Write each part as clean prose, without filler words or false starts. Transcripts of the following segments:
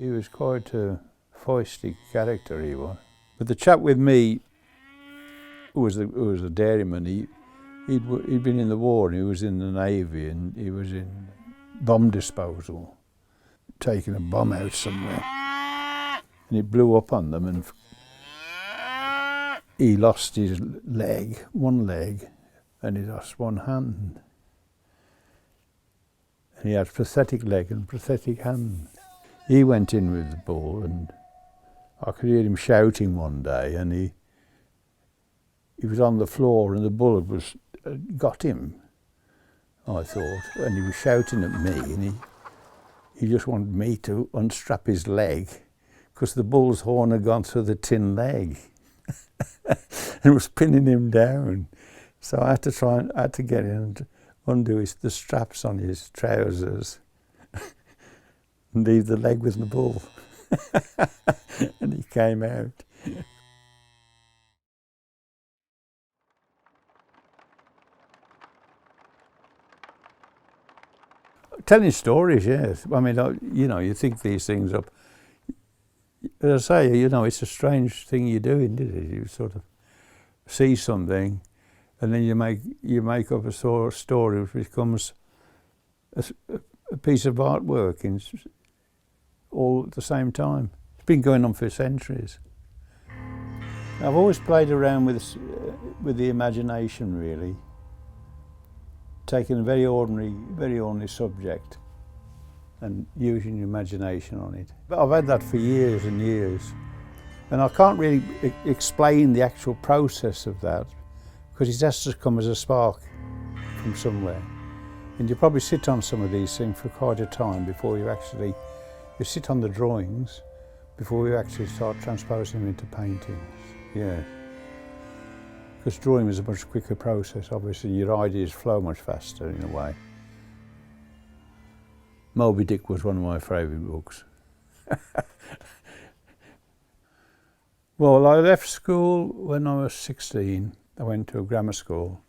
He was quite a feisty character, he was. But the chap with me, who was a dairyman, he'd been in the war, and he was in the Navy, and he was in bomb disposal, taking a bomb out somewhere. And it blew up on them, and he lost his leg, one leg, and he lost one hand. And he had a prosthetic leg and a prosthetic hand. He went in with the bull, and I could hear him shouting one day, and he was on the floor, and the bull got him, I thought, and he was shouting at me, and he just wanted me to unstrap his leg, because the bull's horn had gone through the tin leg and was pinning him down. So I had to get in and undo the straps on his trousers and leave the leg with the bull. And he came out. Telling stories, yes. I mean, you think these things up. As I say, it's a strange thing you're doing, isn't it? You sort of see something, and then you make up a story which becomes a piece of artwork all at the same time. It's been going on for centuries. I've always played around with the imagination, really, taking a very ordinary subject and using your imagination on it. But I've had that for years and years, and I can't really explain the actual process of that, because it has to come as a spark from somewhere. And you probably sit on some of these things for quite a time before you sit on the drawings before you actually start transposing them into paintings. Yeah. Because drawing is a much quicker process, obviously. Your ideas flow much faster in a way. Moby Dick was one of my favourite books. Well, I left school when I was 16. I went to a grammar school.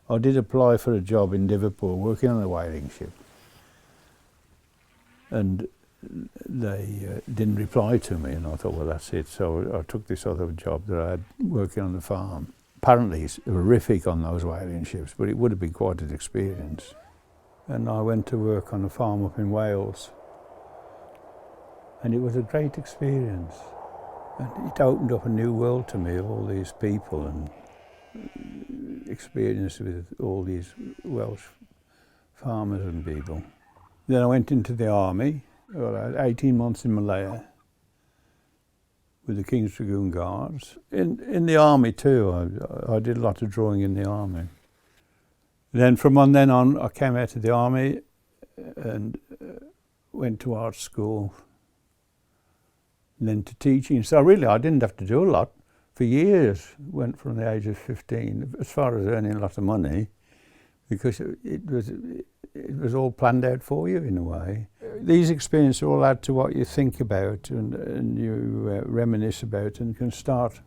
I did apply for a job in Liverpool, working on a whaling ship. And they didn't reply to me, and I thought, well, that's it. So I took this other job that I had working on the farm. Apparently it's horrific on those whaling ships, but it would have been quite an experience. And I went to work on a farm up in Wales, and it was a great experience. And it opened up a new world to me of all these people and experience with all these Welsh farmers and people. Then I went into the army. Well, I had 18 months in Malaya with the King's Dragoon Guards. In the army too, I did a lot of drawing in the army. Then from then on, I came out of the army and went to art school, and then to teaching. So really, I didn't have to do a lot for years. Went from the age of 15, as far as earning a lot of money, because it was all planned out for you in a way. These experiences all add to what you think about and you reminisce about and can start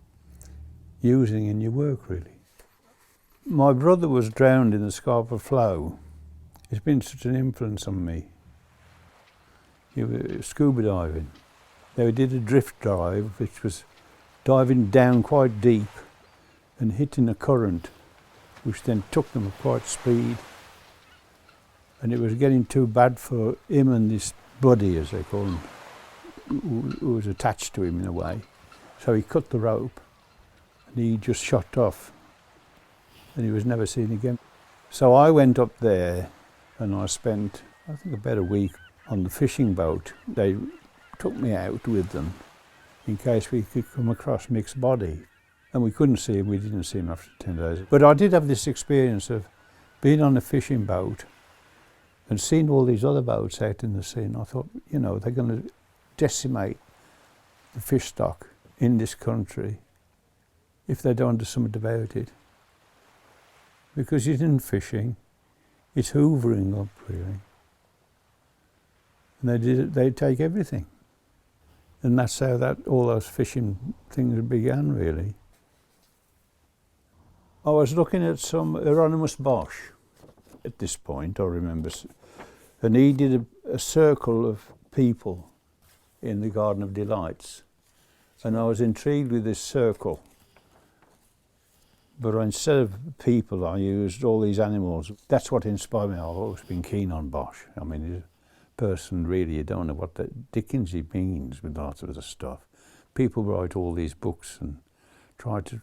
using in your work, really. My brother was drowned in the Scarborough Flow. It's been such an influence on me. He was scuba diving. They did a drift dive, which was diving down quite deep and hitting a current, which then took them at quite speed. And it was getting too bad for him and this buddy, as they call him, who was attached to him in a way. So he cut the rope and he just shot off, and he was never seen again. So I went up there and I spent, I think, about a week on the fishing boat. They took me out with them in case we could come across Mick's body. And we couldn't see him, we didn't see him after 10 days. But I did have this experience of being on a fishing boat and seeing all these other boats out in the sea, and I thought, they're going to decimate the fish stock in this country if they don't do something about it. Because it isn't fishing, it's hoovering up, really. And they take everything. And that's how all those fishing things began, really. I was looking at some Hieronymus Bosch at this point, I remember, and he did a circle of people, in the Garden of Delights. And I was intrigued with this circle. But instead of people, I used all these animals. That's what inspired me. I've always been keen on Bosch. I mean, he's a person, really, you don't know what the Dickens he means with lots of the stuff. People write all these books and try to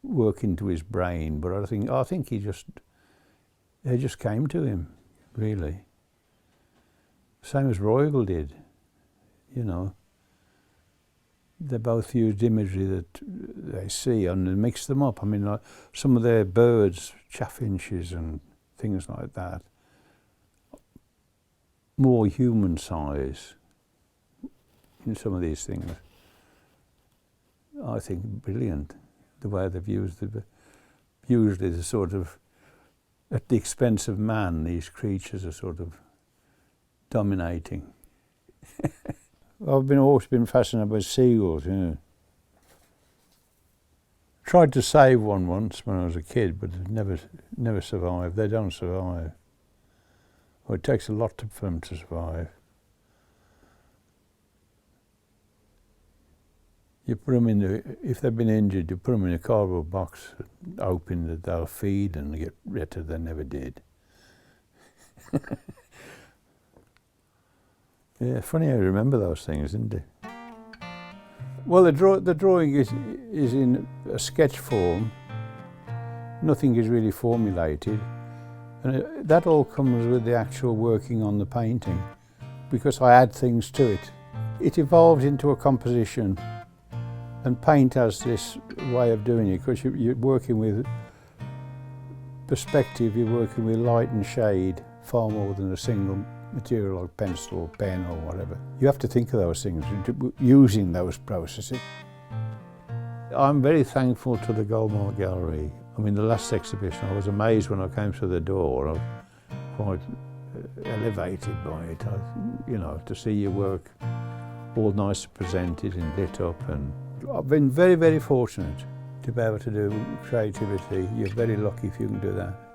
work into his brain, but I think they just came to him, really. Same as Royal did, you know. They both used imagery that they see and mix them up. I mean, like some of their birds, chaffinches and things like that, more human size in some of these things. I think brilliant, the way they've used it. Usually the sort of, at the expense of man, these creatures are sort of dominating. I've always been fascinated by seagulls, you know. Tried to save one once when I was a kid, but it never survived. They don't survive. Well, it takes a lot for them to survive. You put them if they've been injured, you put them in a cardboard box, hoping that they'll feed and get better. They never did. Yeah, funny how you remember those things, isn't it? Well, the drawing is in a sketch form. Nothing is really formulated. And that all comes with the actual working on the painting, because I add things to it. It evolves into a composition, and paint has this way of doing it, because you're working with perspective, you're working with light and shade far more than a single material like pencil or pen or whatever. You have to think of those things, using those processes. I'm very thankful to the Goldmark Gallery. I mean, the last exhibition, I was amazed when I came through the door. I was quite elevated by it, you know, to see your work all nicely presented and lit up. And I've been very, very fortunate to be able to do creativity. You're very lucky if you can do that.